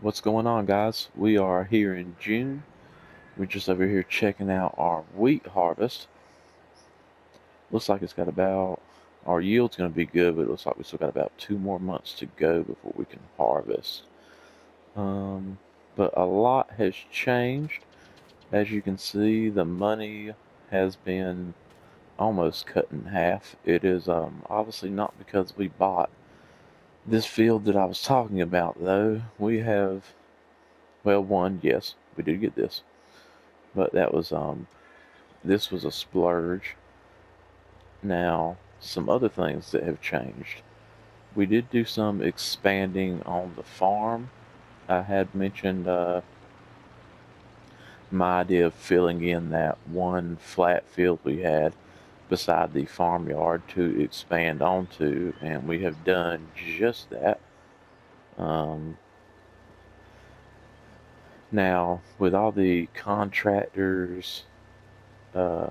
What's going on, guys? We are here in June. We're just over here checking out our wheat harvest. Looks like it's got about, our yield's going to be good, but it looks like we still got about 2 more months to go before we can harvest. Um, but a lot has changed. As you can see, the money has been almost cut in half. It is obviously not because we bought this field that I was talking about, though. We have, well, one, yes, we did get this. But that was this was a splurge. Now, some other things that have changed. We did do some expanding on the farm. I had mentioned my idea of filling in that one flat field we had beside the farmyard to expand onto, and we have done just that. Um, Now, with all the contractors, uh,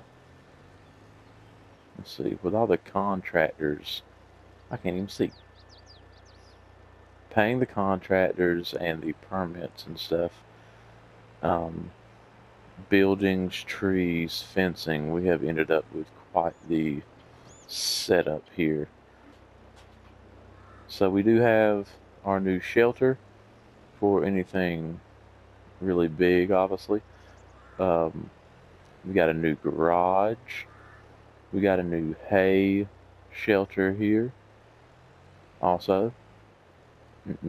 let's see, with all the contractors, I can't even see. Paying the contractors and the permits and stuff, um, buildings, trees, fencing, we have ended up with quite the setup here. So we do have our new shelter for anything really big, obviously. Um, we got a new garage. We got a new hay shelter here also.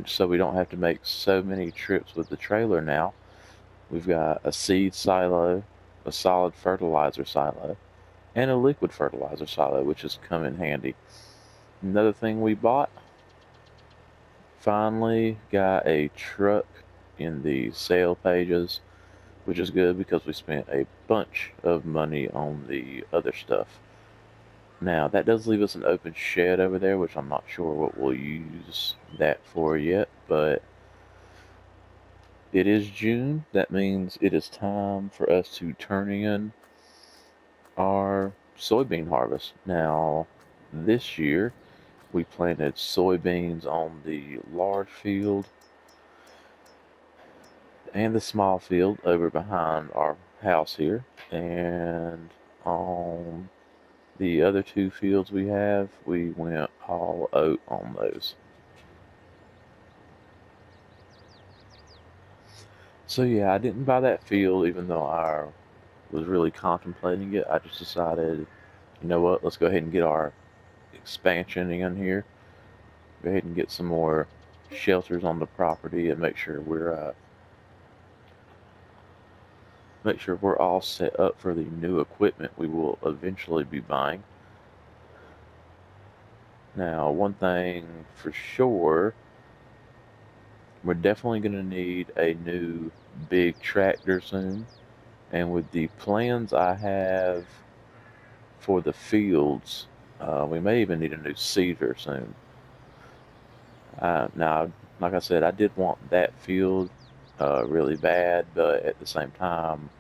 So we don't have to make so many trips with the trailer now. We've got a seed silo, a solid fertilizer silo, and a liquid fertilizer silo, which has come in handy. Another thing we bought, finally got a truck in the sale pages, which is good because we spent a bunch of money on the other stuff. Now, that does leave us an open shed over there, which I'm not sure what we'll use that for yet, but it is June. That means it is time for us to turn in our soybean harvest. Now, this year we planted soybeans on the large field and the small field over behind our house here, and on the other two fields we have, we went all oat on those. So yeah, I didn't buy that field even though I was really contemplating it. I just decided, you know what, let's go ahead and get our expansion in here. Go ahead and get some more shelters on the property and make sure we're all set up for the new equipment we will eventually be buying. Now, one thing for sure, we're definitely going to need a new big tractor soon. And with the plans I have for the fields, we may even need a new seeder soon. Now, like I said, I did want that field really bad, but at the same time,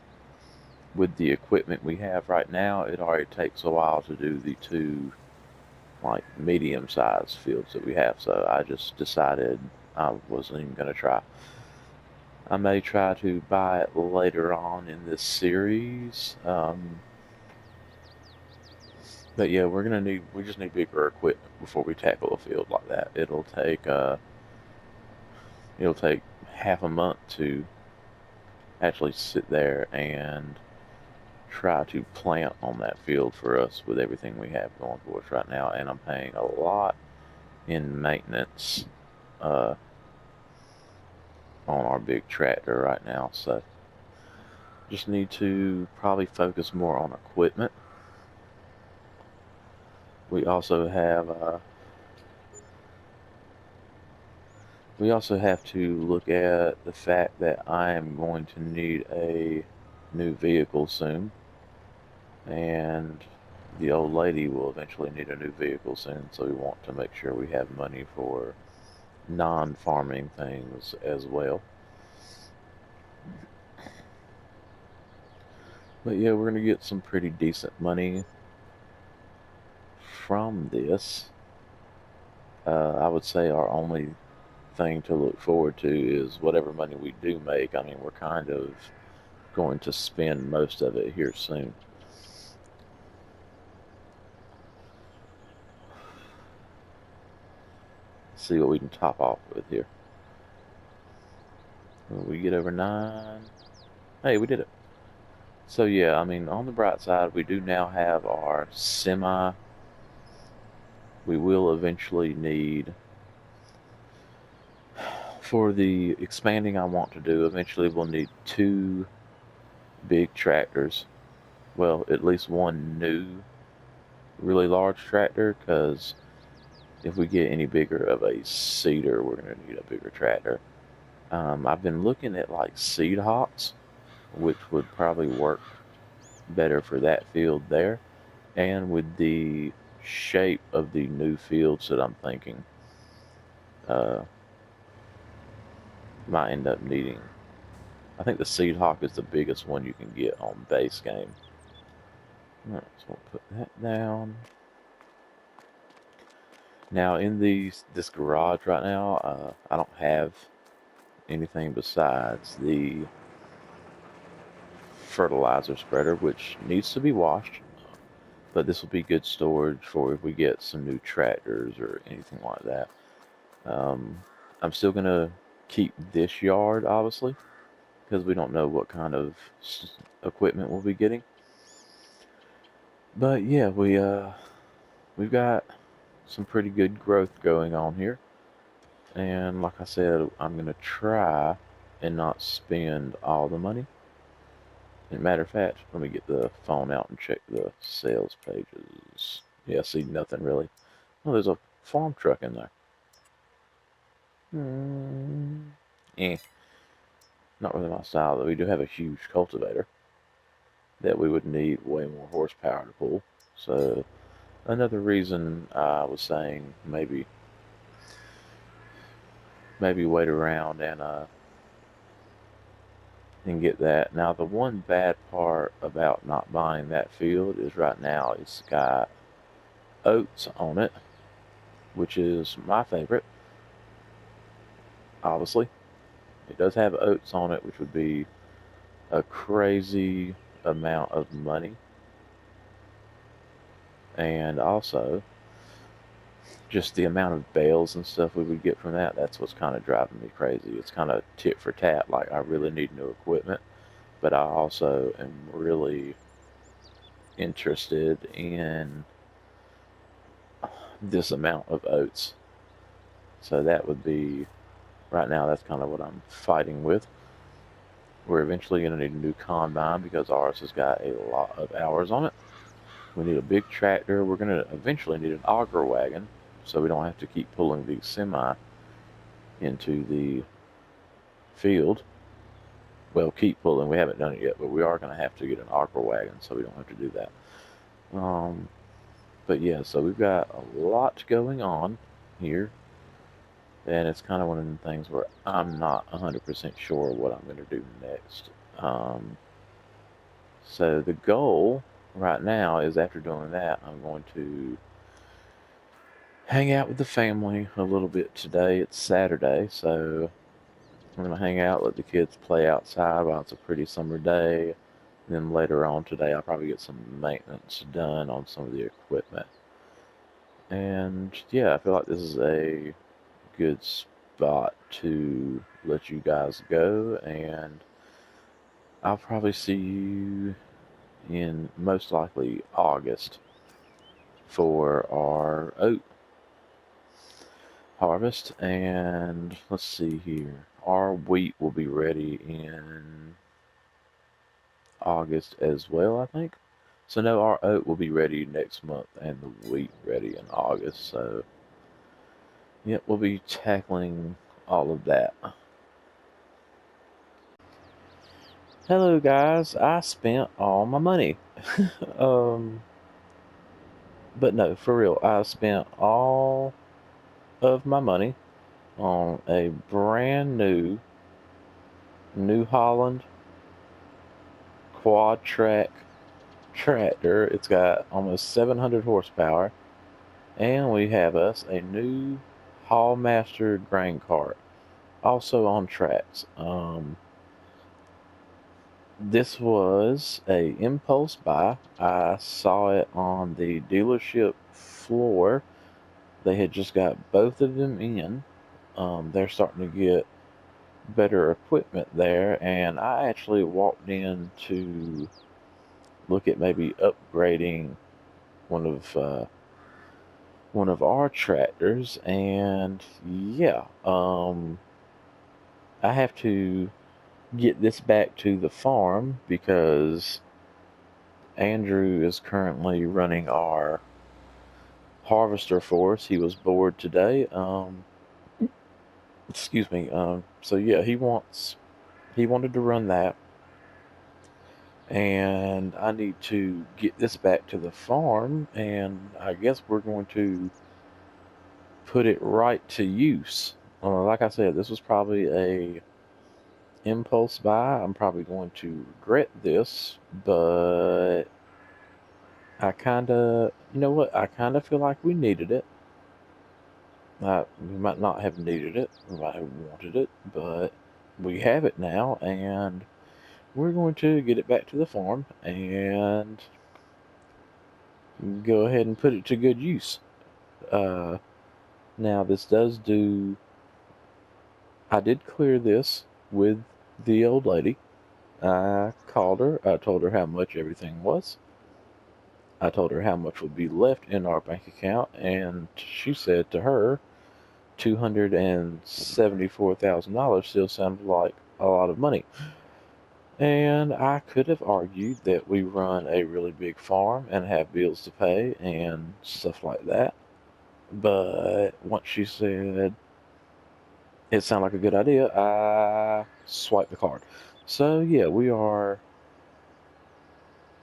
with the equipment we have right now, it already takes a while to do the two like medium-sized fields that we have. So I just decided I wasn't even going to try. I may try to buy it later on in this series. But yeah, we just need bigger equipment before we tackle a field like that. It'll take half a month to actually sit there and try to plant on that field for us with everything we have going for us right now. And I'm paying a lot in maintenance uh, on our big tractor right now. So just need to probably focus more on equipment. We also have we also have to look at the fact that I am going to need a new vehicle soon, and the old lady will eventually need a new vehicle soon, so we want to make sure we have money for non-farming things as well. But yeah, we're going to get some pretty decent money from this. I would say our only thing to look forward to is whatever money we do make. I mean, we're kind of going to spend most of it here soon. See what we can top off with here. We get over 9. Hey, we did it. So yeah, I mean, on the bright side, we do now have our semi. We will eventually need, for the expanding I want to do, eventually we'll need 2 big tractors. Well, at least 1 new, really large tractor, because if we get any bigger of a seeder, we're going to need a bigger tractor. I've been looking at like seed hocks, which would probably work better for that field there, and with the shape of the new fields that I'm thinking, might end up needing. I think the seed hawk is the biggest one you can get on base game. Alright, so we'll put that down. Now in this garage right now, I don't have anything besides the fertilizer spreader, which needs to be washed, but this will be good storage for if we get some new tractors or anything like that. I'm still gonna keep this yard, obviously, because we don't know what kind of equipment we'll be getting. But yeah, we've got some pretty good growth going on here, and like I said, I'm gonna try and not spend all the money. As a matter of fact, let me get the phone out and check the sales pages. Yeah, see nothing really. Oh, there's a farm truck in there. Not really my style, though. We do have a huge cultivator that we would need way more horsepower to pull. So another reason I was saying maybe wait around and get that. Now the one bad part about not buying that field is right now it's got oats on it, which is my favorite. Obviously, it does have oats on it, which would be a crazy amount of money. And also, just the amount of bales and stuff we would get from that, that's what's kind of driving me crazy. It's kind of tit for tat, like I really need new equipment, but I also am really interested in this amount of oats. So that would be, right now, that's kind of what I'm fighting with. We're eventually going to need a new combine because ours has got a lot of hours on it. We need a big tractor. We're going to eventually need an auger wagon so we don't have to keep pulling the semi into the field. Well, keep pulling. We haven't done it yet, but we are going to have to get an auger wagon so we don't have to do that. But yeah, so we've got a lot going on here. And it's kind of one of the things where I'm not 100% sure what I'm going to do next. So the goal right now is, after doing that, I'm going to hang out with the family a little bit today. It's Saturday, so I'm going to hang out, let the kids play outside while it's a pretty summer day. And then later on today, I'll probably get some maintenance done on some of the equipment. And yeah, I feel like this is a good spot to let you guys go, and I'll probably see you in most likely August for our oat harvest. And let's see here, our wheat will be ready in August as well, I think. So no, our oat will be ready next month and the wheat ready in August. So yep, we'll be tackling all of that. Hello guys, I spent all my money. But no, for real, I spent all of my money on a brand new New Holland quad track tractor. It's got almost 700 horsepower, and we have us a new Hallmaster grain cart. also on tracks. This was a impulse buy. I saw it on the dealership floor. They had just got both of them in. They're starting to get better equipment there, and I actually walked in to look at maybe upgrading one of uh, one of our tractors, and yeah, I have to get this back to the farm because Andrew is currently running our harvester for us. He was bored today. Excuse me. So yeah, he wanted to run that, and I need to get this back to the farm, and I guess we're going to put it right to use. Like I said, this was probably a impulse buy. I'm probably going to regret this, but I kind of, you know what? I kind of feel like we needed it. We might not have needed it, we might have wanted it, but we have it now, and we're going to get it back to the farm and go ahead and put it to good use. Uh, Now, this does do. I did clear this with the old lady. I called her. I told her how much everything was. I told her how much would be left in our bank account, and she said to her, $274,000 still sounded like a lot of money. And I could have argued that we run a really big farm and have bills to pay and stuff like that. But once she said it sounded like a good idea, I swiped the card. So yeah, we are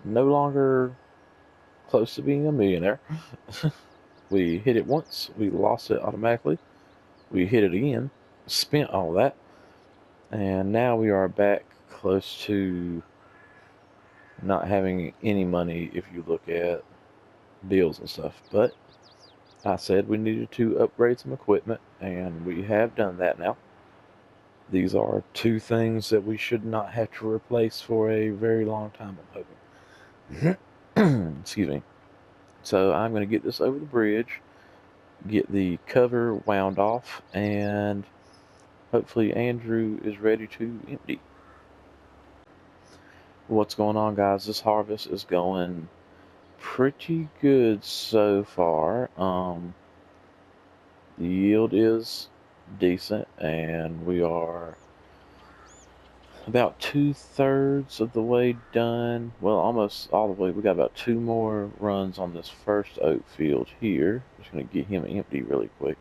no longer close to being a millionaire. We hit it once, we lost it automatically. We hit it again, spent all that, and now we are back close to not having any money if you look at bills and stuff. But I said we needed to upgrade some equipment, and we have done that now. These are two things that we should not have to replace for a very long time, I'm hoping. Excuse me. So I'm going to get this over the bridge, get the cover wound off, and hopefully Andrew is ready to empty. What's going on, guys? This harvest is going pretty good so far. The yield is decent, and we are about 2/3 of the way done. Well, almost all the way. We got about 2 more runs on this first oat field here. Just gonna get him empty really quick.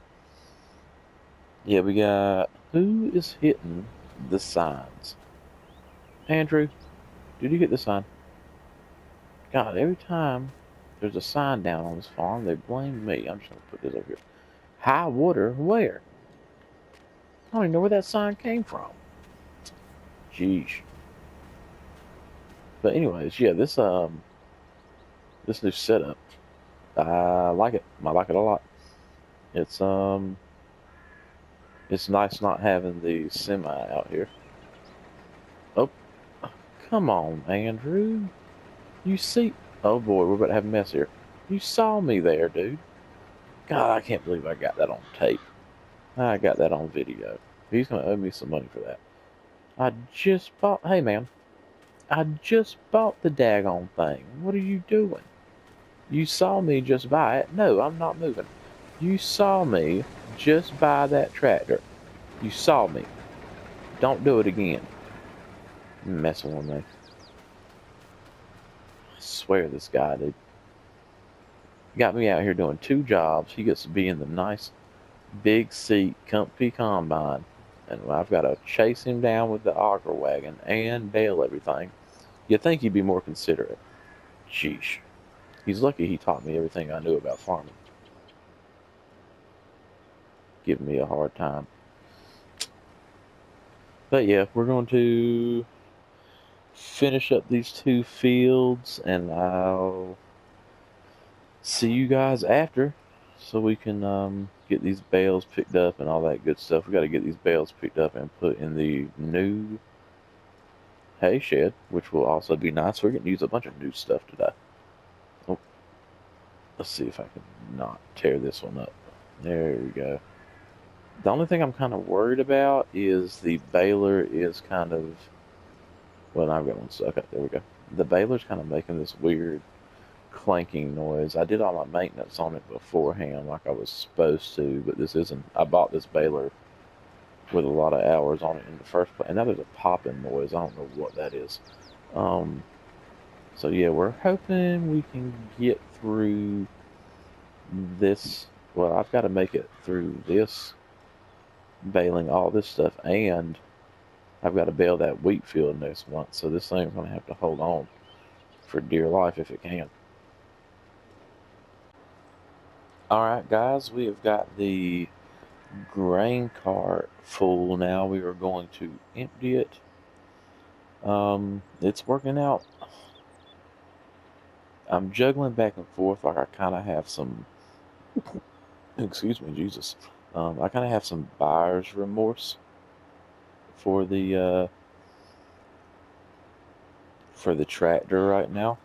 Yeah, we got. Who is hitting the signs? Andrew, did you hit the sign? God, every time there's a sign down on this farm, they blame me. I'm just gonna put this over here. High water, where? I don't even know where that sign came from. Jeez. But anyways, yeah, this new setup, I like it. I like it a lot. It's it's nice not having the semi out here. Oh, come on, Andrew. You see? Oh boy, we're about to have a mess here. You saw me there, dude. God, I can't believe I got that on tape. I got that on video. He's gonna owe me some money for that. I just bought. Hey, man. I just bought the daggone thing. What are you doing? You saw me just buy it. No, I'm not moving. You saw me just buy that tractor. You saw me. Don't do it again. You're messing with me. I swear this guy, dude. Got me out here doing 2 jobs. He gets to be in the nice, big seat, comfy combine. And I've got to chase him down with the auger wagon and bale everything. You'd think he'd be more considerate. Sheesh. He's lucky he taught me everything I knew about farming. Giving me a hard time. But yeah, we're going to finish up these 2 fields, and I'll see you guys after. so we can get these bales picked up and all that good stuff. We got to get these bales picked up and put in the new hay shed, which will also be nice. We're going to use a bunch of new stuff today. Oh, let's see if I can not tear this one up. There we go. The only thing I'm kind of worried about is the baler is kind of, well, I've got one stuck. Okay, there we go. The baler's kind of making this weird clanking noise. I did all my maintenance on it beforehand like I was supposed to, but this isn't. I bought this baler with a lot of hours on it in the first place, and now there's a popping noise. I don't know what that is. Um, so yeah, we're hoping we can get through this. Well, I've got to make it through this baling all this stuff, and I've got to bale that wheat field next month. So this thing's gonna have to hold on for dear life if it can. All right, guys, we have got the grain cart full now. We are going to empty it. It's working out. I'm juggling back and forth. Like I kind of have some, excuse me, Jesus. I kind of have some buyer's remorse for the tractor right now.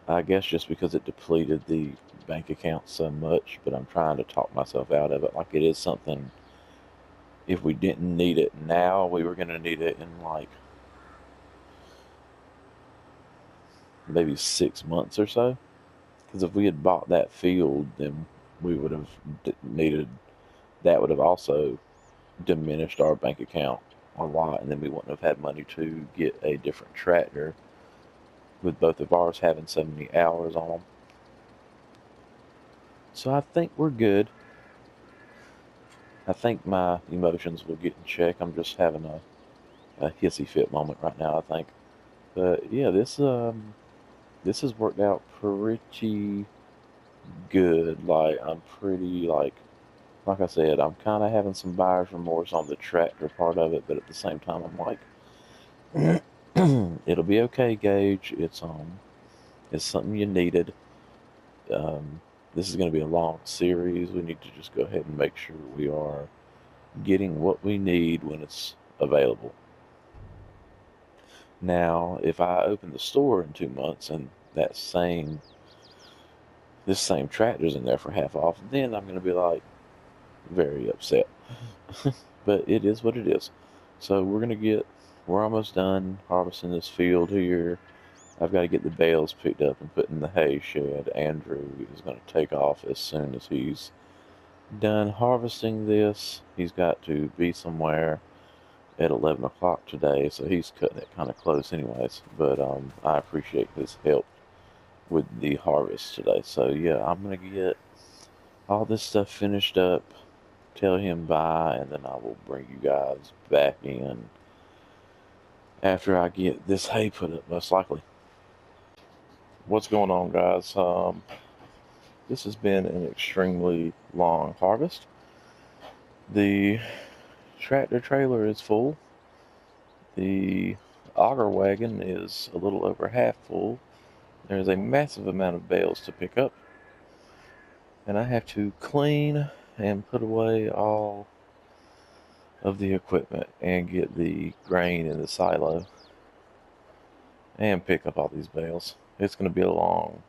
I guess just because it depleted the bank account so much, but I'm trying to talk myself out of it. Like it is something. If we didn't need it now, we were gonna need it in like maybe 6 months or so. Because if we had bought that field, then we would have needed that would have also diminished our bank account a lot, and then we wouldn't have had money to get a different tractor with both of ours having so many hours on them. So I think we're good. I think my emotions will get in check. I'm just having a hissy fit moment right now, I think. But yeah, this has worked out pretty good. Like I'm pretty like I said, I'm kind of having some buyer's remorse on the tractor part of it, but at the same time, I'm like, it'll be okay, Gage. It's something you needed. Um, this is going to be a long series. We need to just go ahead and make sure we are getting what we need when it's available. Now, if I open the store in 2 months and this same tractor's in there for half off, then I'm going to be like very upset. But it is what it is. So we're almost done harvesting this field here. I've got to get the bales picked up and put in the hay shed. Andrew is going to take off as soon as he's done harvesting this. He's got to be somewhere at 11 o'clock today, so he's cutting it kind of close anyways. But I appreciate his help with the harvest today. So yeah, I'm going to get all this stuff finished up, tell him bye, and then I will bring you guys back in after I get this hay put up, most likely. What's going on, guys? This has been an extremely long harvest. The tractor trailer is full. The auger wagon is a little over half full. There's a massive amount of bales to pick up, and I have to clean and put away all of the equipment and get the grain in the silo and pick up all these bales. It's going to be a long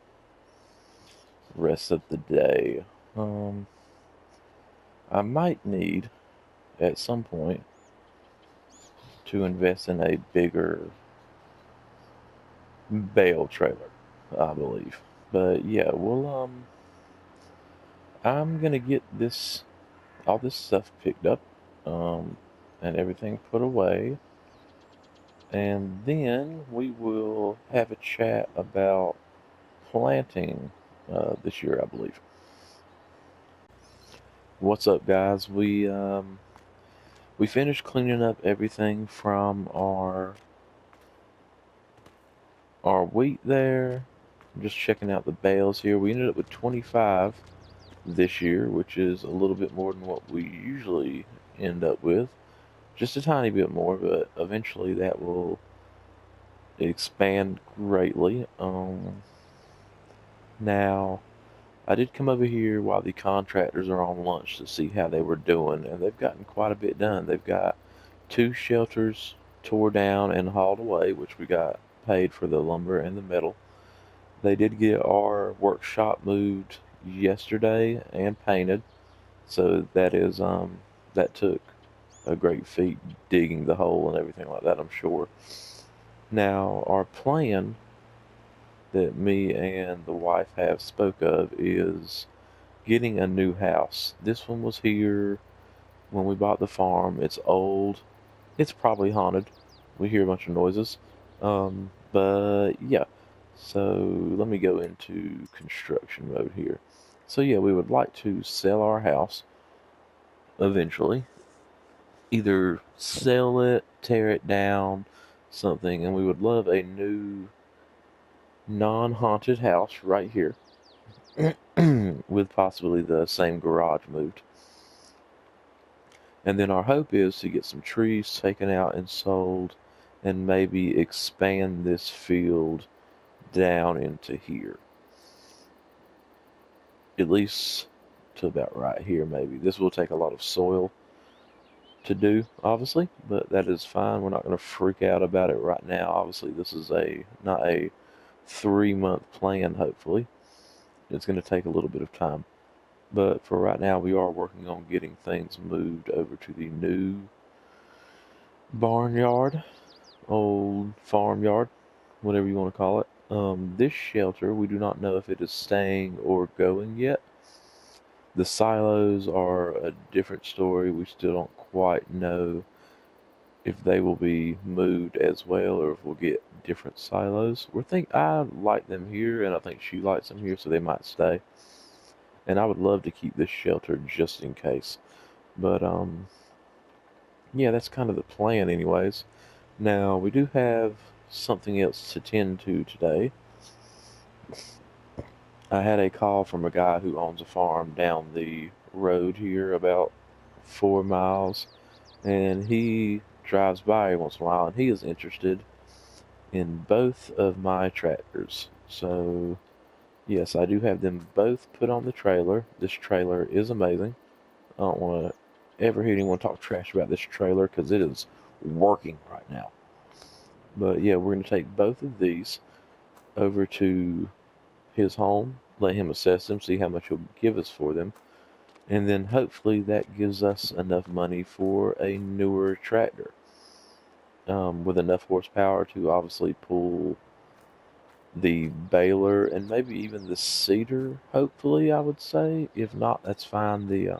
rest of the day. I might need at some point to invest in a bigger bale trailer, I believe. But yeah, I'm gonna get all this stuff picked up, and everything put away, and then we will have a chat about planting this year, I believe. What's up, guys? We finished cleaning up everything from our wheat there. I'm just checking out the bales here. We ended up with 25 this year, which is a little bit more than what we usually end up with. Just a tiny bit more, but eventually that will expand greatly. Now, I did come over here while the contractors are on lunch to see how they were doing, and they've gotten quite a bit done. They've got two shelters tore down and hauled away, which we got paid for the lumber and the metal. They did get our workshop moved yesterday and painted, so that took a great feat digging the hole and everything like that, I'm sure. Now, our plan that me and the wife have spoke of is getting a new house. This one was here when we bought the farm. It's old. It's probably haunted. We hear a bunch of noises. But yeah. So let me go into construction mode here. So yeah, we would like to sell our house eventually. Either sell it, tear it down, something, and we would love a new non-haunted house right here with possibly the same garage moved. And then our hope is to get some trees taken out and sold and maybe expand this field down into here. At least to about right here, maybe. This will take a lot of soil to do, obviously, but that is fine. We're not going to freak out about it right now. Obviously, this is not a 3-month plan, hopefully. It's going to take a little bit of time. But for right now, we are working on getting things moved over to the new barnyard, old farmyard, whatever you want to call it. This shelter, we do not know if it is staying or going yet. The silos are a different story. We still don't quite know if they will be moved as well or if we'll get different silos. I like them here, and I think she likes them here, so they might stay. And I would love to keep this shelter just in case. But yeah, that's kind of the plan, anyways. Now we do have something else to tend to today. I had a call from a guy who owns a farm down the road here about 4 miles, and he drives by every once in a while, and he is interested in both of my tractors. So, yes, I do have them both put on the trailer. This trailer is amazing. I don't want to ever hear anyone talk trash about this trailer because it is working right now. But yeah, we're going to take both of these over to his home, let him assess them, see how much he'll give us for them, and then hopefully that gives us enough money for a newer tractor with enough horsepower to obviously pull the baler and maybe even the seeder. Hopefully, I would say. If not, that's fine. The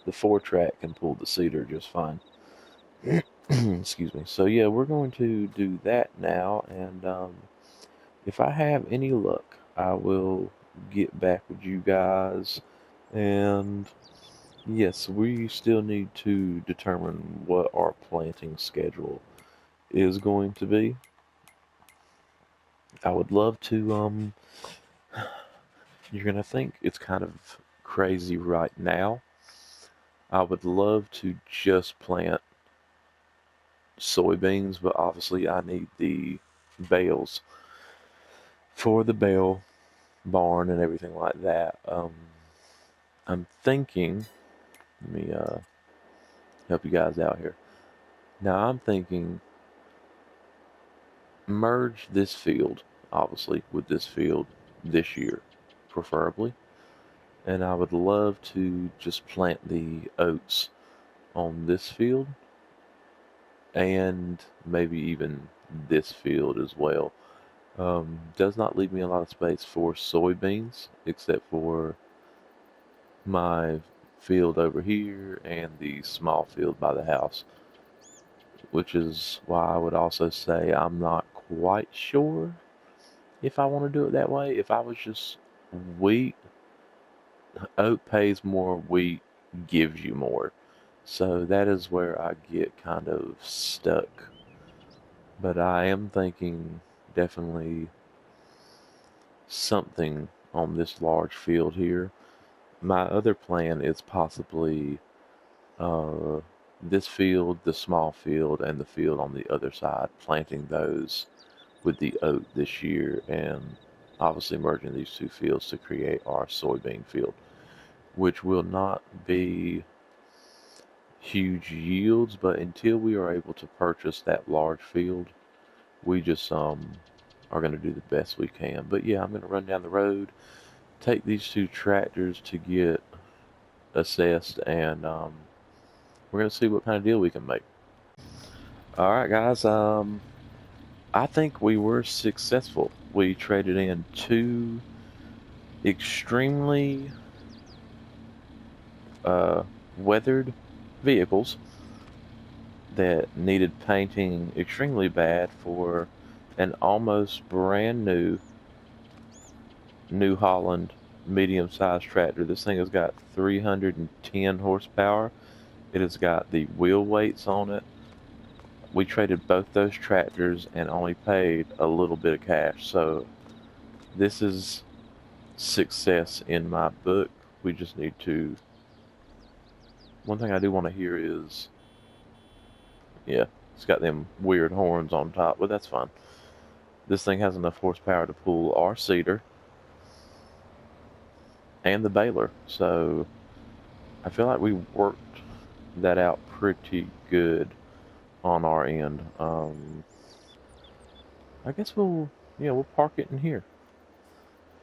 4-track can pull the seeder just fine. Excuse me. So yeah, we're going to do that now, and if I have any luck, I will get back with you guys. And yes, we still need to determine what our planting schedule is going to be. I would love to, you're gonna think it's kind of crazy right now. I would love to just plant soybeans, but obviously I need the bales for the bale barn and everything like that. I'm thinking, let me help you guys out here. Now I'm thinking merge this field, obviously, with this field this year, preferably. And I would love to just plant the oats on this field and maybe even this field as well. Does not leave me a lot of space for soybeans, except for my field over here and the small field by the house, which is why I would also say I'm not quite sure if I want to do it that way. If I was just wheat, oat pays more, wheat gives you more. So that is where I get kind of stuck. But I am thinking definitely something on this large field here. My other plan is possibly uh, this field, the small field, and the field on the other side, planting those with the oat this year and obviously merging these two fields to create our soybean field, which will not be huge yields, but until we are able to purchase that large field, we just are going to do the best we can. But yeah, I'm going to run down the road, take these two tractors to get assessed, and we're going to see what kind of deal we can make. All right, guys. I think we were successful. We traded in two extremely weathered vehicles that needed painting extremely bad for an almost brand new New Holland medium-sized tractor. This thing has got 310 horsepower. It has got the wheel weights on it. We traded both those tractors and only paid a little bit of cash. So this is success in my book. We just need to... One thing I do want to hear is... Yeah, it's got them weird horns on top, but that's fine. This thing has enough horsepower to pull our seeder and the baler. So I feel like we worked that out pretty good on our end. I guess we'll park it in here.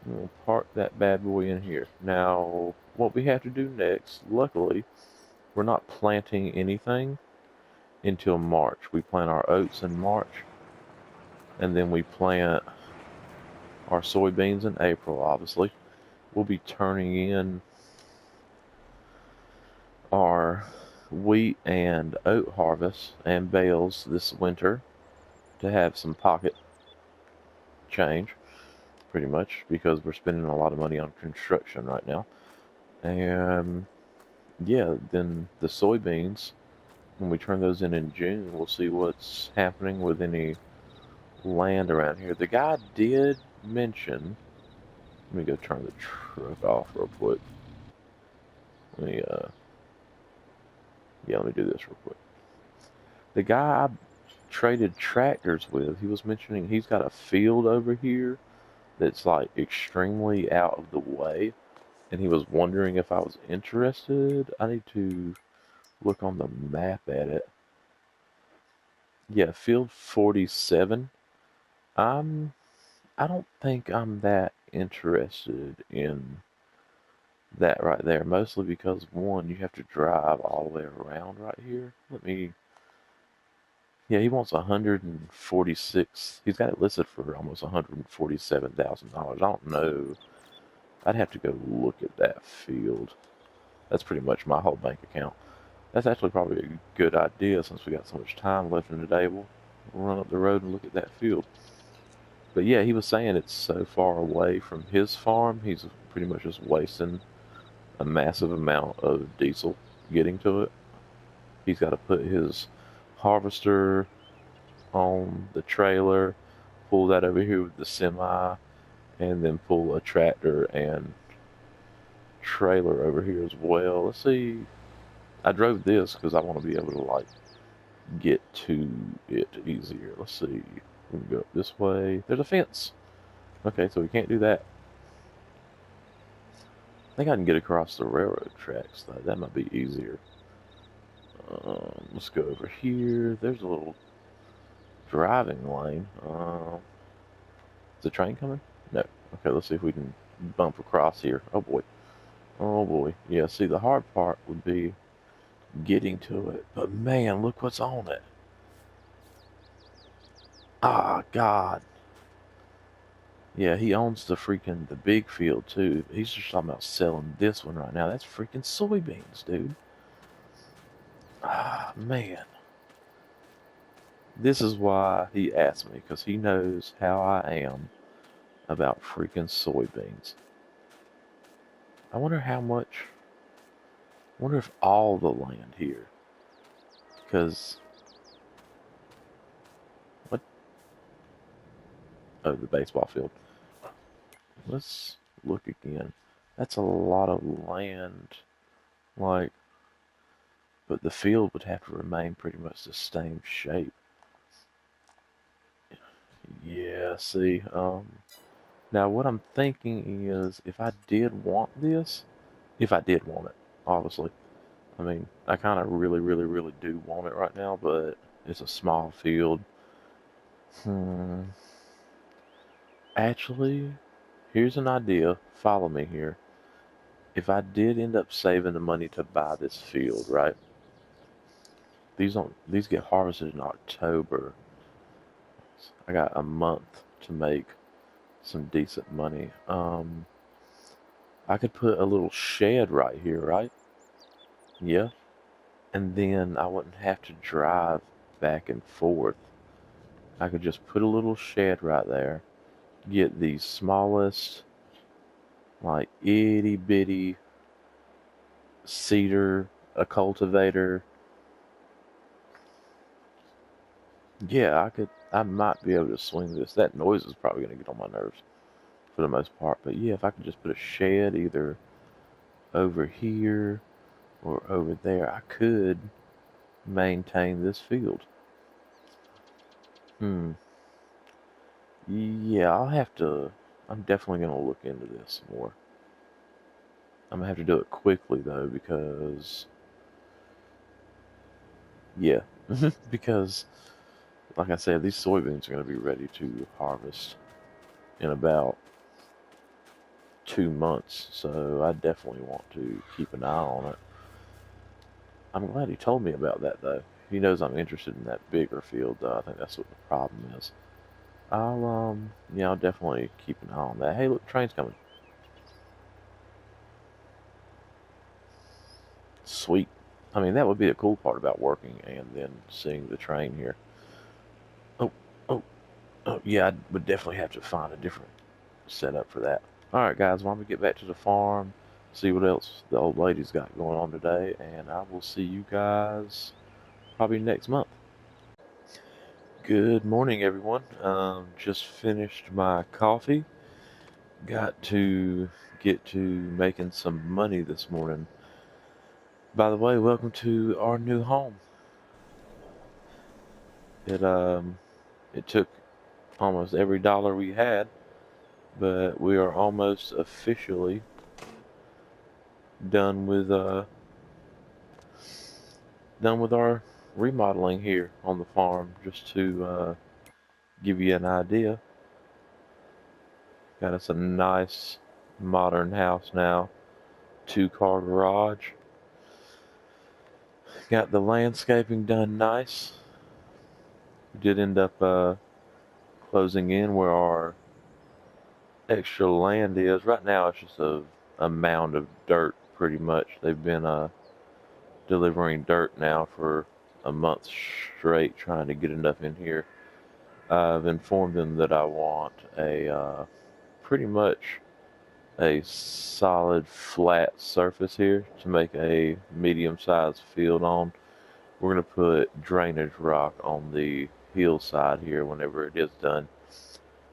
We'll park that bad boy in here. Now, what we have to do next, luckily, we're not planting anything until March. We plant our oats in March, and then we plant our soybeans in April, obviously. We'll be turning in our wheat and oat harvest and bales this winter to have some pocket change, pretty much, because we're spending a lot of money on construction right now. And yeah, then the soybeans, when we turn those in June, we'll see what's happening with any land around here. The guy did mention, let me go turn the truck off real quick. Let me do this real quick. The guy I traded tractors with, he was mentioning he's got a field over here that's like extremely out of the way, and he was wondering if I was interested. I need to look on the map at it. Yeah, field 47. I don't think I'm that interested in that right there, mostly because one, you have to drive all the way around right here. Yeah, he wants 146. He's got it listed for almost $147,000. I don't know. I'd have to go look at that field. That's pretty much my whole bank account. That's actually probably a good idea since we got so much time left in the day. We'll run up the road and look at that field. But yeah, he was saying it's so far away from his farm, he's pretty much just wasting a massive amount of diesel getting to it. He's got to put his harvester on the trailer, pull that over here with the semi, and then pull a tractor and trailer over here as well. Let's see. I drove this because I want to be able to like get to it easier. Let's see. We can go up this way. There's a fence. Okay, so we can't do that. I think I can get across the railroad tracks though. That might be easier. Let's go over here. There's a little driving lane. Is the train coming? No. Okay, let's see if we can bump across here. Oh boy. Oh boy. Yeah, see, the hard part would be getting to it. But man, look what's on it. Ah, God. Yeah, he owns the big field too. He's just talking about selling this one right now. That's freaking soybeans, dude. Ah, man. This is why he asked me, because he knows how I am about freaking soybeans. I wonder how much. I wonder if all the land here. Because. What? Oh, the baseball field. Let's look again. That's a lot of land. Like. But the field would have to remain pretty much the same shape. Yeah, see. Now, what I'm thinking is if I did want this, if I did want it, obviously. I mean, I kind of really, really, really do want it right now, but it's a small field. Hmm. Actually, here's an idea. Follow me here. If I did end up saving the money to buy this field, right? These get harvested in October. I got a month to make some decent money. I could put a little shed right here, right? Yeah. And then I wouldn't have to drive back and forth. I could just put a little shed right there, get the smallest, like itty bitty cedar, a cultivator. Yeah, I might be able to swing this. That noise is probably going to get on my nerves for the most part. But yeah, if I could just put a shed either over here or over there, I could maintain this field. Hmm. Yeah, I'm definitely going to look into this more. I'm going to have to do it quickly though because, yeah, because like I said, these soybeans are going to be ready to harvest in about 2 months, so I definitely want to keep an eye on it. I'm glad he told me about that though. He knows I'm interested in that bigger field though. I think that's what the problem is. I'll definitely keep an eye on that. Hey, look, train's coming. Sweet. I mean, that would be the cool part about working and then seeing the train here. Oh, oh, oh, yeah, I would definitely have to find a different setup for that. Alright, guys, why don't we get back to the farm, see what else the old lady's got going on today, and I will see you guys probably next month. Good morning, everyone. Just finished my coffee. Got to get to making some money this morning. By the way, welcome to our new home. It took almost every dollar we had, but we are almost officially done with our remodeling here on the farm. Just to give you an idea, got us a nice modern house now, 2-car garage. Got the landscaping done nice. We did end up closing in where our extra land is. Right now it's just a mound of dirt pretty much. They've been delivering dirt now for a month straight trying to get enough in here. I've informed them that I want a pretty much a solid flat surface here to make a medium-sized field on. We're going to put drainage rock on the hillside here whenever it is done.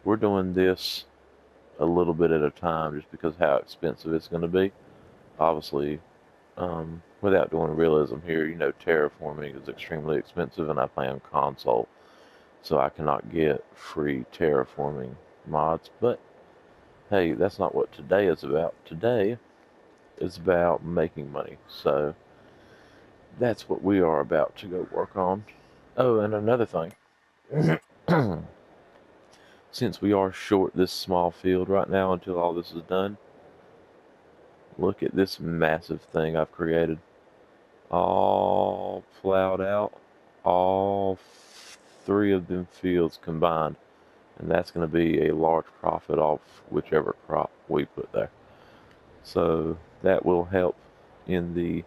We're doing this a little bit at a time just because how expensive it's going to be. Obviously, without doing realism here, terraforming is extremely expensive and I play on console, so I cannot get free terraforming mods. But hey, that's not what today is about. Today is about making money, so that's what we are about to go work on. Oh, and another thing. Since we are short this small field right now until all this is done, look at this massive thing I've created. All plowed out, all 3 of them fields combined. And that's going to be a large profit off whichever crop we put there. So that will help in the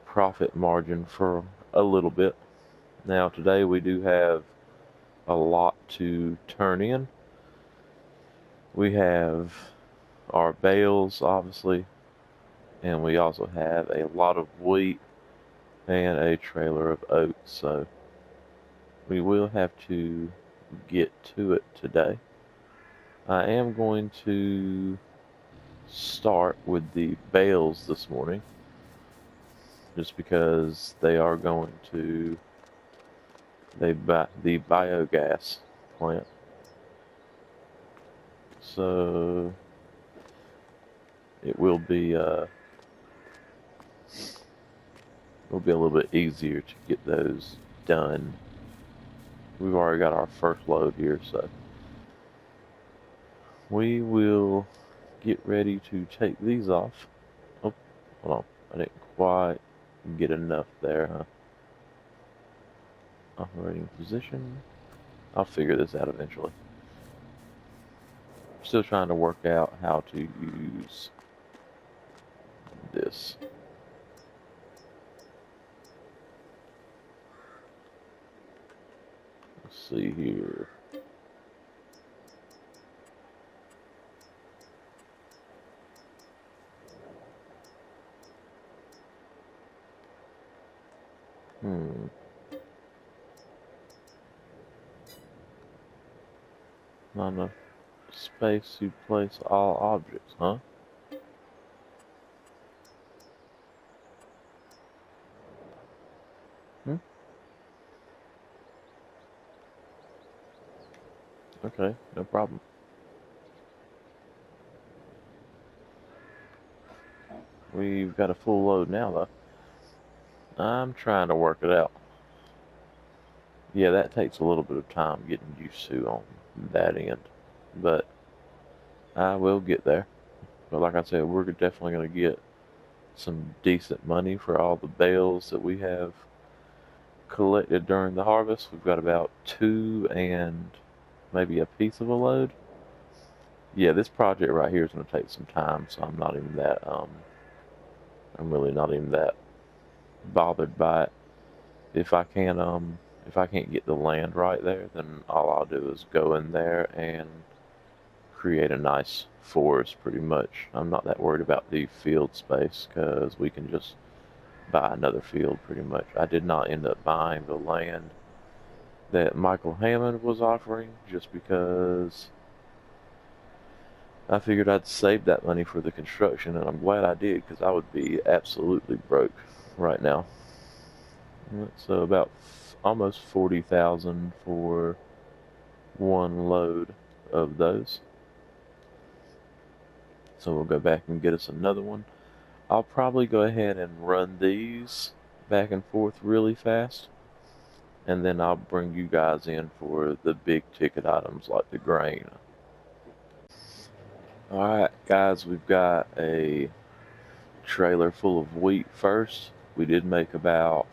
profit margin for a little bit. Now today we do have a lot to turn in. We have our bales, obviously, and we also have a lot of wheat and a trailer of oats. So we will have to get to it today. I am going to start with the bales this morning, just because they are going to the biogas plant. So it will be a little bit easier to get those done. We've already got our first load here, so we will get ready to take these off. Oh, hold on. I didn't quite get enough there, huh? Operating position. I'll figure this out eventually. Still trying to work out how to use this. Let's see here. Not enough space to place all objects, huh? Okay, no problem. We've got a full load now, though. I'm trying to work it out. Yeah, that takes a little bit of time getting used to on that end, but I will get there. But like I said, we're definitely going to get some decent money for all the bales that we have collected during the harvest. We've got about 2 and maybe a piece of a load. Yeah, this project right here is going to take some time, so I'm not even that, I'm really not even that bothered by it. If I can't get the land right there, then all I'll do is go in there and create a nice forest pretty much. I'm not that worried about the field space because we can just buy another field pretty much. I did not end up buying the land that Michael Hammond was offering just because I figured I'd save that money for the construction, and I'm glad I did because I would be absolutely broke right now. So about almost 40,000 for one load of those. So we'll go back and get us another one. I'll probably go ahead and run these back and forth really fast, and then I'll bring you guys in for the big ticket items like the grain. Alright guys, we've got a trailer full of wheat first. We did make about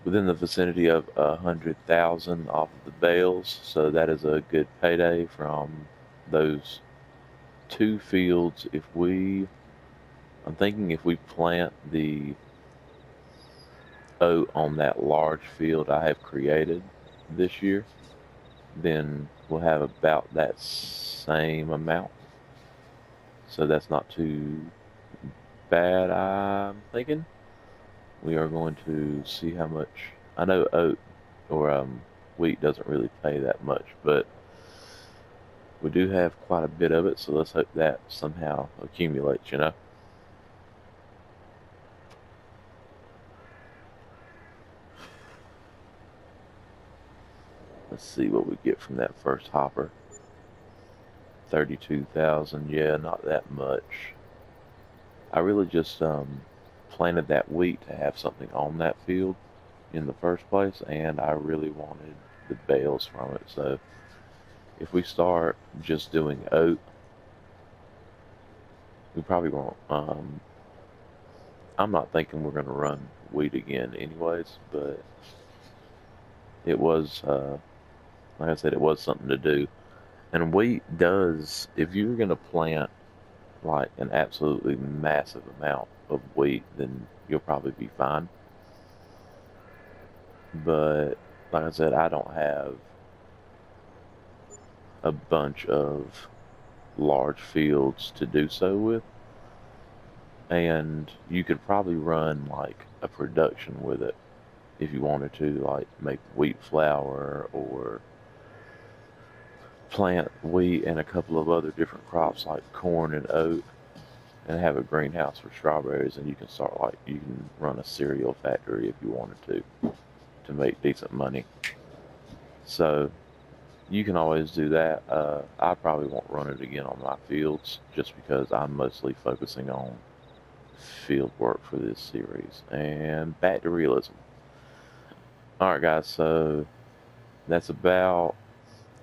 within the vicinity of 100,000 off of the bales, so that is a good payday from those 2 fields. I'm thinking if we plant the oat on that large field I have created this year, then we'll have about that same amount. So that's not too bad, I'm thinking. We are going to see how much. I know oat or wheat doesn't really pay that much, but we do have quite a bit of it, so let's hope that somehow accumulates, you know? Let's see what we get from that first hopper. 32,000, yeah, not that much. I really just planted that wheat to have something on that field in the first place, and I really wanted the bales from it. So if we start just doing oat, we probably won't. I'm not thinking we're going to run wheat again anyways, but it was, like I said, it was something to do. And wheat does, if you're going to plant like an absolutely massive amount of wheat, then you'll probably be fine. But like I said, I don't have a bunch of large fields to do so with, and you could probably run like a production with it if you wanted to, like make wheat flour or plant wheat and a couple of other different crops like corn and oat, and have a greenhouse for strawberries, and you can start like you can run a cereal factory if you wanted to make decent money. So You can always do that. I probably won't run it again on my fields just because I'm mostly focusing on field work for this series. And back to realism. Alright guys, so that's about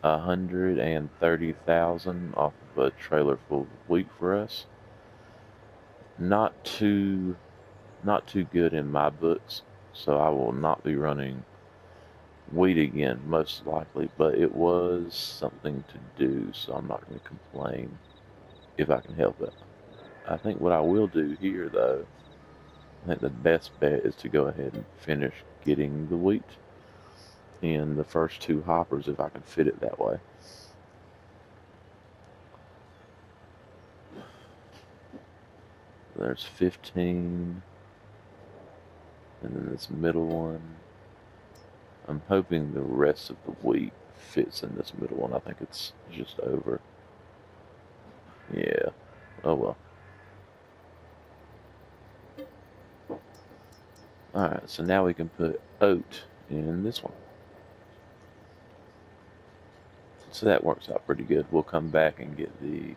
130,000 off of a trailer full of wheat for us. Not too good in my books, so I will not be running wheat again, most likely, but it was something to do, so I'm not going to complain if I can help it. I think what I will do here, though, I think the best bet is to go ahead and finish getting the wheat in the first two hoppers if I can fit it that way. There's 15, and then this middle one. I'm hoping the rest of the wheat fits in this middle one. I think it's just over. Yeah. Oh well. Alright, so now we can put oat in this one. So that works out pretty good. We'll come back and get the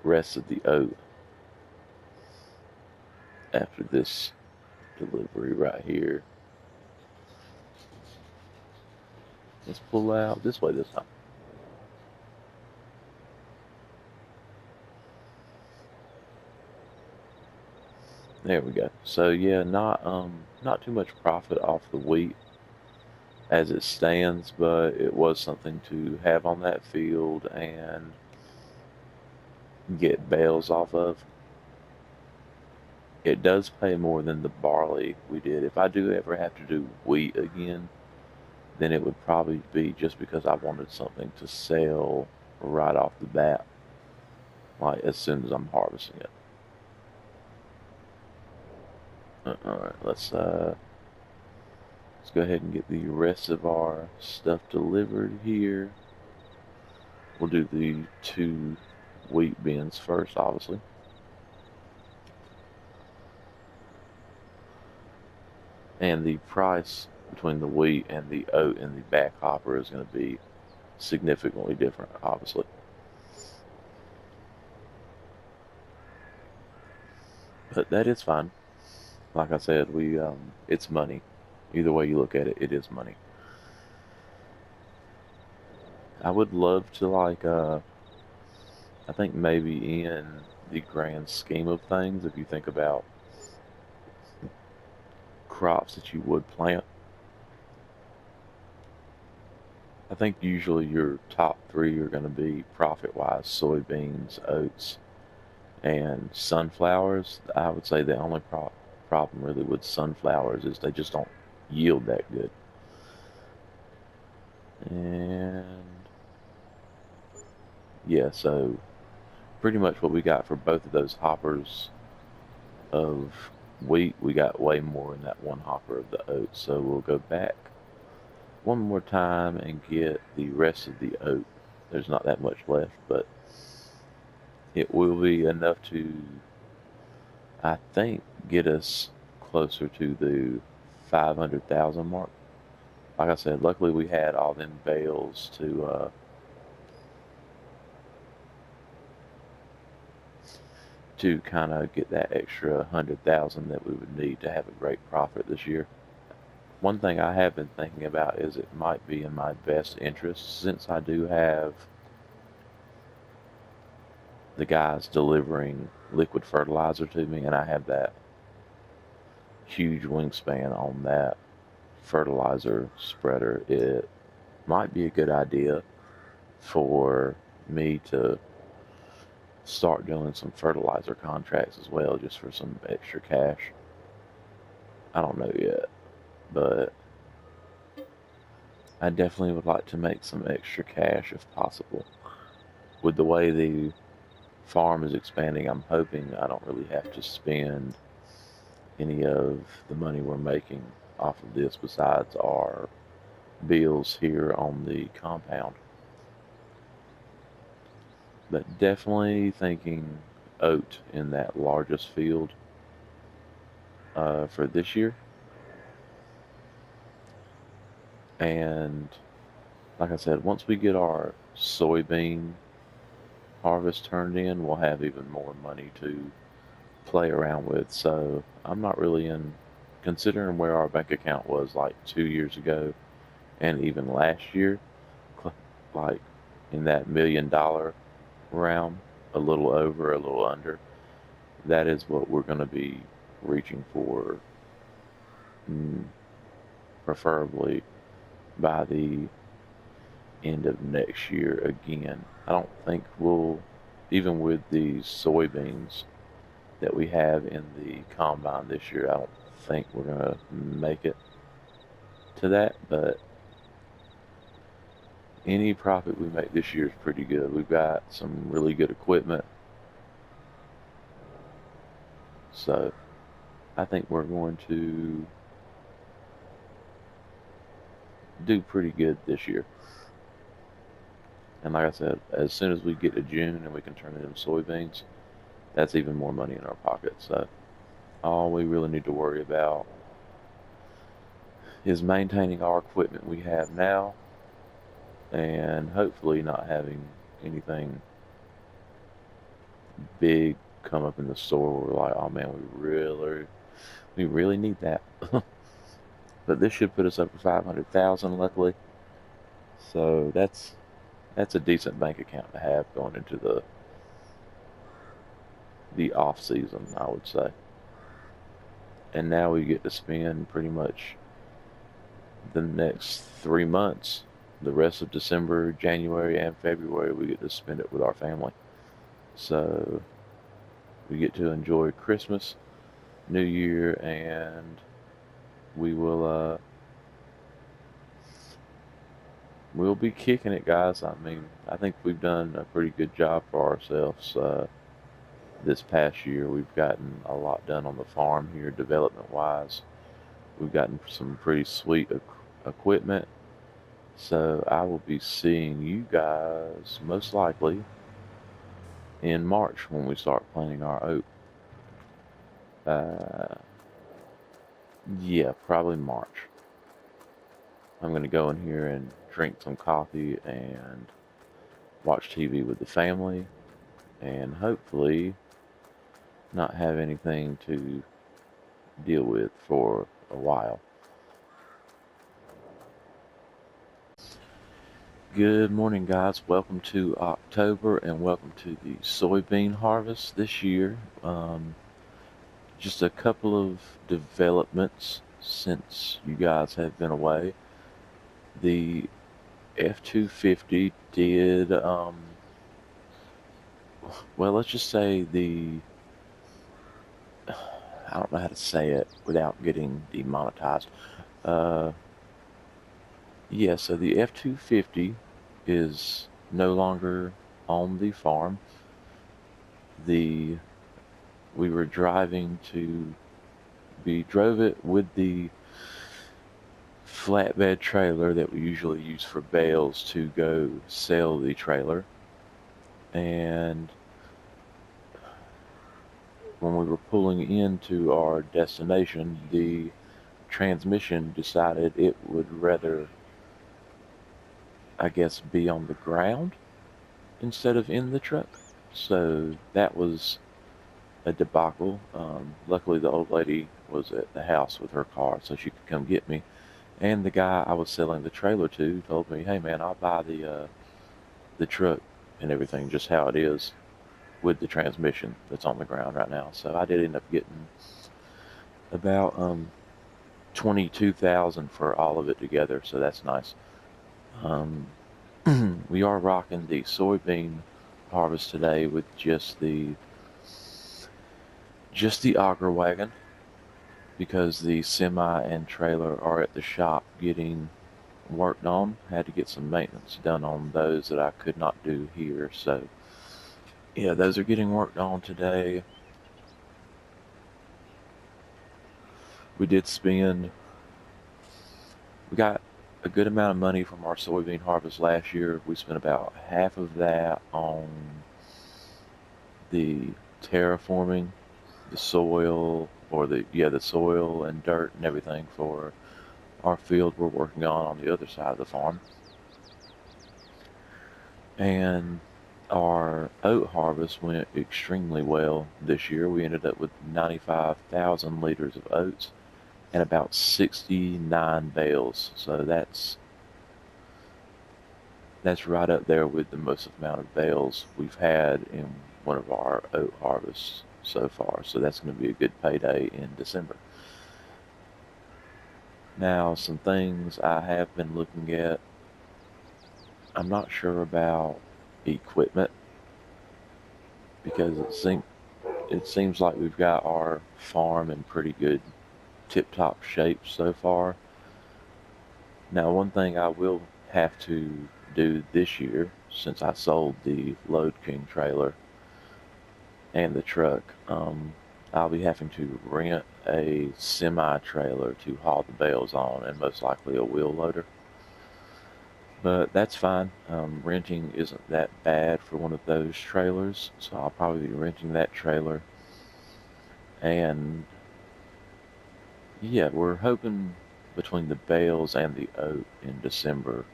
rest of the oat after this delivery right here. Let's pull out this way this time. There we go. So yeah, not too much profit off the wheat as it stands, but it was something to have on that field and get bales off of. It does pay more than the barley we did. If I do ever have to do wheat again, then it would probably be just because I wanted something to sell right off the bat, like as soon as I'm harvesting it. Alright, let's go ahead and get the rest of our stuff delivered here. We'll do the 2 wheat bins first, obviously. And the price between the wheat and the oat in the back hopper is going to be significantly different, obviously. But that is fine. Like I said, it's money. Either way you look at it, it is money. I would love to I think maybe in the grand scheme of things, if you think about crops that you would plant, I think usually your top 3 are going to be profit-wise: soybeans, oats, and sunflowers. I would say the only problem really with sunflowers is they just don't yield that good. And yeah, so pretty much what we got for both of those hoppers of wheat, we got way more in that one hopper of the oats. So we'll go back one more time and get the rest of the oat. There's not that much left, but it will be enough to, I think, get us closer to the 500,000 mark. Like I said, luckily we had all them bales to kind of get that extra 100,000 that we would need to have a great profit this year. One thing I have been thinking about is it might be in my best interest, since I do have the guys delivering liquid fertilizer to me and I have that huge wingspan on that fertilizer spreader, it might be a good idea for me to start doing some fertilizer contracts as well, just for some extra cash. I don't know yet, but I definitely would like to make some extra cash if possible. With the way the farm is expanding, I'm hoping I don't really have to spend any of the money we're making off of this besides our bills here on the compound. But definitely thinking oat in that largest field for this year. And like I said, once we get our soybean harvest turned in, we'll have even more money to play around with. So I'm not really in, considering where our bank account was like 2 years ago and even last year, like in that $1 million realm, a little over, a little under. That is what we're going to be reaching for, mm, preferably by the end of next year again. I don't think we'll, even with the soybeans that we have in the combine this year, I don't think we're going to make it to that, but any profit we make this year is pretty good. We've got some really good equipment, so I think we're going to do pretty good this year. And like I said, as soon as we get to June and we can turn it into soybeans, that's even more money in our pocket. So all we really need to worry about is maintaining our equipment we have now and hopefully not having anything big come up in the store where we're like, oh man, we really need that. But this should put us up to 500,000 luckily. So that's a decent bank account to have going into the off season, I would say. And now we get to spend pretty much the next 3 months, the rest of December, January, and February, we get to spend it with our family. So we get to enjoy Christmas, New Year, and we will we'll be kicking it, guys. I mean, I think we've done a pretty good job for ourselves this past year. We've gotten a lot done on the farm here, development wise. We've gotten some pretty sweet equipment. So I will be seeing you guys most likely in March when we start planting our oat. Uh, yeah, probably March. I'm going to go in here and drink some coffee and watch TV with the family and hopefully not have anything to deal with for a while. Good morning, guys. Welcome to October and welcome to the soybean harvest this year. Just a couple of developments since you guys have been away. The F-250 did, well, let's just say I don't know how to say it without getting demonetized. Uh, yeah, so the F-250 is no longer on the farm. We were driving we drove it with the flatbed trailer that we usually use for bales to go sell the trailer. And when we were pulling into our destination, the transmission decided it would rather, I guess, be on the ground instead of in the truck. So that was a debacle. Luckily, the old lady was at the house with her car, so she could come get me. And the guy I was selling the trailer to told me, "Hey, man, I'll buy the truck and everything just how it is with the transmission that's on the ground right now." So I did end up getting about 22,000 for all of it together. So that's nice. We are rocking the soybean harvest today with just the auger wagon because the semi and trailer are at the shop getting worked on. Had to get some maintenance done on those that I could not do here. So yeah, those are getting worked on today. We got a good amount of money from our soybean harvest last year. We spent about half of that on the terraforming the soil, or the soil and dirt and everything for our field we're working on the other side of the farm. And our oat harvest went extremely well this year. We ended up with 95,000 liters of oats and about 69 bales. So that's right up there with the most amount of bales we've had in one of our oat harvests so far. So that's going to be a good payday in December. Now, some things I have been looking at. I'm not sure about equipment because it seems like we've got our farm in pretty good tip-top shape so far. Now, one thing I will have to do this year, since I sold the Load King trailer and the truck, I'll be having to rent a semi-trailer to haul the bales on, and most likely a wheel loader. But that's fine. Renting isn't that bad for one of those trailers, so I'll probably be renting that trailer. And yeah, we're hoping between the bales and the oat in December,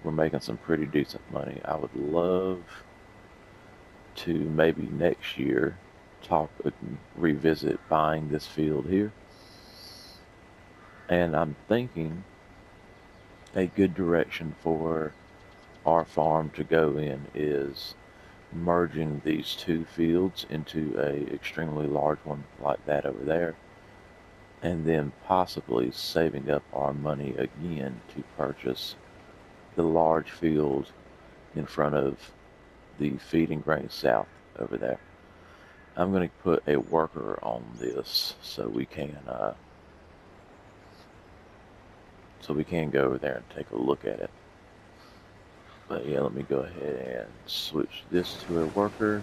we're making some pretty decent money. I would love to maybe next year revisit buying this field here. And I'm thinking a good direction for our farm to go in is merging these two fields into a extremely large one like that over there, and then possibly saving up our money again to purchase the large field in front of the Feeding Grain South over there. I'm going to put a worker on this so we can go over there and take a look at it. But yeah, let me go ahead and switch this to a worker,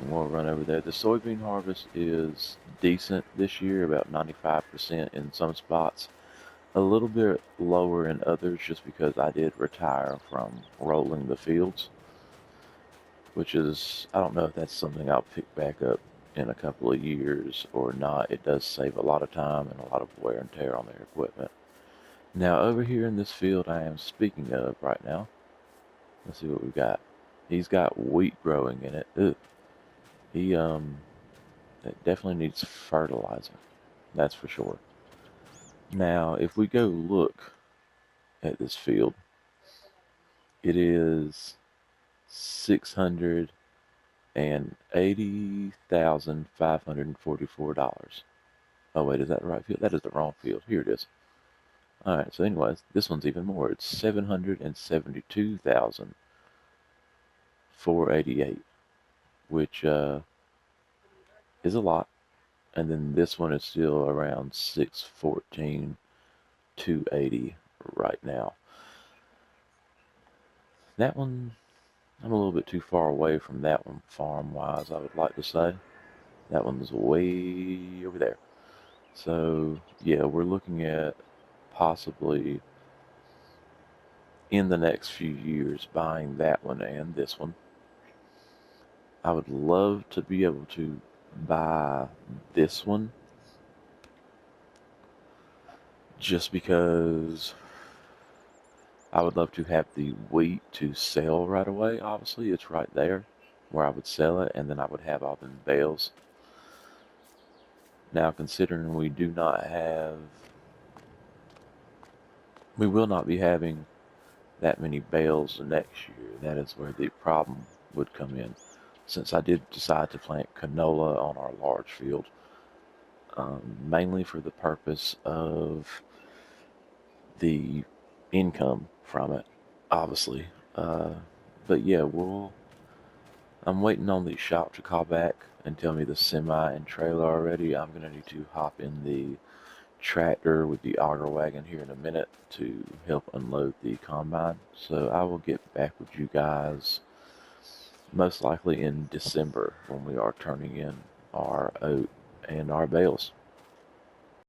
and we'll run over there. The soybean harvest is decent this year, about 95% in some spots. A little bit lower in others just because I did retire from rolling the fields, which is, I don't know if that's something I'll pick back up in a couple of years or not. It does save a lot of time and a lot of wear and tear on their equipment. Now, over here in this field I am speaking of right now, let's see what we've got. He's got wheat growing in it. Ugh. It definitely needs fertilizing. That's for sure. Now, if we go look at this field, it is $680,544. Oh wait, is that the right field? That is the wrong field. Here it is. All right. So, anyways, this one's even more. It's 772,488, which is a lot. And then this one is still around 614,280 right now. That one, I'm a little bit too far away from that one farm-wise, I would like to say. That one's way over there. So, yeah, we're looking at possibly in the next few years buying that one and this one. I would love to be able to buy this one just because I would love to have the wheat to sell right away. Obviously, it's right there where I would sell it, and then I would have all the bales. Now, considering we will not be having that many bales next year. That is where the problem would come in. Since I did decide to plant canola on our large field, mainly for the purpose of the income from it, obviously. But yeah, I'm waiting on the shop to call back and tell me the semi and trailer already. I'm gonna need to hop in the tractor with the auger wagon here in a minute to help unload the combine. So I will get back with you guys most likely in December when we are turning in our oat and our bales.